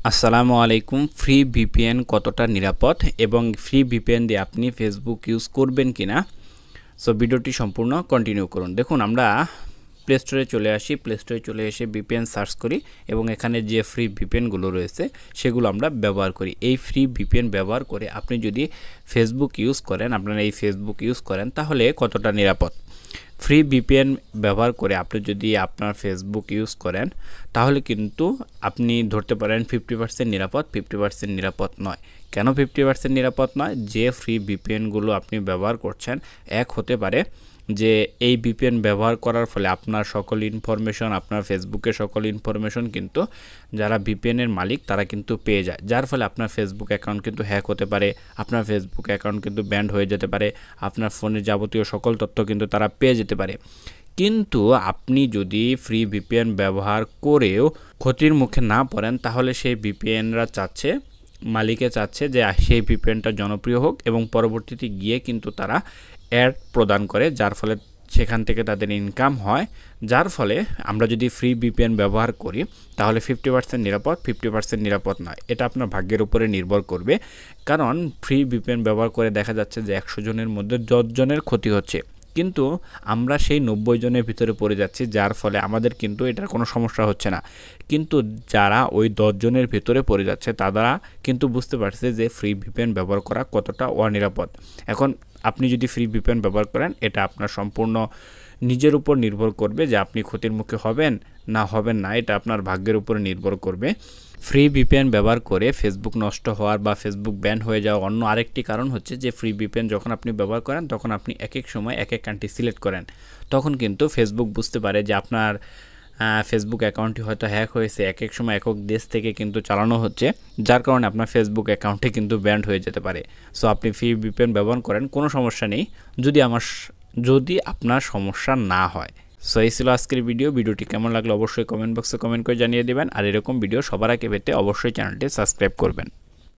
আসসালামু আলাইকুম। Free VPN কতটা নিরাপদ এবং ফ্রি ভিপিএন দিয়ে আপনি ফেসবুক ইউজ করবেন কিনা, সো ভিডিওটি সম্পূর্ণ কন্টিনিউ করুন। দেখুন, আমরা প্লে স্টোরে চলে আসি, প্লে স্টোরে চলে এসে ভিপিএন সার্চ করি এবং এখানে যে ফ্রি ভিপিএনগুলো রয়েছে সেগুলো আমরা ব্যবহার করি। এই ফ্রি ভিপিএন ব্যবহার করে আপনি যদি ফেসবুক ইউজ করেন, আপনারা এই ফেসবুক ইউজ করেন, তাহলে কতটা নিরাপদ। ফ্রি ভিপিএন ব্যবহার করে আপনি যদি আপনার ফেসবুক ইউজ করেন তাহলে কিন্তু আপনি ধরতে পারেন 50% নিরাপদ, 50% নিরাপদ নয়। কেন 50% নিরাপদ নয়? যে ফ্রি ভিপিএনগুলো আপনি ব্যবহার করছেন, এক হতে পারে যে এই ভিপিএন ব্যবহার করার ফলে আপনার সকল ইনফরমেশন, আপনার ফেসবুকের সকল ইনফরমেশন কিন্তু যারা ভিপিএনের মালিক তারা কিন্তু পেয়ে যায়, যার ফলে আপনার ফেসবুক অ্যাকাউন্ট কিন্তু হ্যাক হতে পারে, আপনার ফেসবুক অ্যাকাউন্ট কিন্তু ব্যান্ড হয়ে যেতে পারে, আপনার ফোনের যাবতীয় সকল তথ্য কিন্তু তারা পেয়ে যেতে পারে। কিন্তু আপনি যদি ফ্রি ভিপিএন ব্যবহার করেও ক্ষতির মুখে না পড়েন, তাহলে সেই ভিপিএনরা মালিকে চাচ্ছে যে সেই ভিপিএনটা জনপ্রিয় হোক এবং পরবর্তীতে গিয়ে কিন্তু তারা অ্যাড প্রদান করে, যার ফলে সেখান থেকে তাদের ইনকাম হয়। যার ফলে আমরা যদি ফ্রি ভিপিএন ব্যবহার করি তাহলে 50% নিরাপদ, 50% নিরাপদ নয়। এটা আপনার ভাগ্যের উপরে নির্ভর করবে, কারণ ফ্রি ভিপিএন ব্যবহার করে দেখা যাচ্ছে যে 100 জনের মধ্যে 10 জনের ক্ষতি হচ্ছে, কিন্তু আমরা সেই 90 জনের ভিতরে পড়ে যাচ্ছি, যার ফলে আমাদের কিন্তু এটার কোনো সমস্যা হচ্ছে না। কিন্তু যারা ওই 10 জনের ভিতরে পড়ে যাচ্ছে তারা কিন্তু বুঝতে পারছে যে ফ্রি ভিপিএন ব্যবহার করা কতটা অনিরাপদ। এখন আপনি যদি ফ্রি ভিপিএন ব্যবহার করেন, এটা আপনার সম্পূর্ণ নিজের উপর নির্ভর করবে যে আপনি ক্ষতির মুখে হবেন না, এটা আপনার ভাগ্যের উপরে নির্ভর করবে। ফ্রি ভিপিএন ব্যবহার করে ফেসবুক নষ্ট হওয়ার বা ফেসবুক ব্যান হয়ে যাওয়ার অন্য আরেকটি কারণ হচ্ছে যে ফ্রি ভিপিএন যখন আপনি ব্যবহার করেন তখন আপনি এক এক সময় এক এক কান্ট্রি সিলেক্ট করেন, তখন কিন্তু ফেসবুক বুঝতে পারে যে আপনার ফেসবুক অ্যাকাউন্টটি হয়তো হ্যাক হয়েছে, এক এক সময় একক দেশ থেকে কিন্তু চালানো হচ্ছে, যার কারণে আপনার ফেসবুক অ্যাকাউন্টে কিন্তু ব্যান্ড হয়ে যেতে পারে। সো আপনি ফ্রি ভিপিএন ব্যবহার করেন, কোনো সমস্যা নেই যদি আপনার সমস্যা না হয়। সো এই ছিল আজকের ভিডিওটি কেমন লাগলো অবশ্যই কমেন্ট বক্সে কমেন্ট করে জানিয়ে দেবেন, আর এরকম ভিডিও সবার আগে পেতে অবশ্যই চ্যানেলটি সাবস্ক্রাইব করবেন।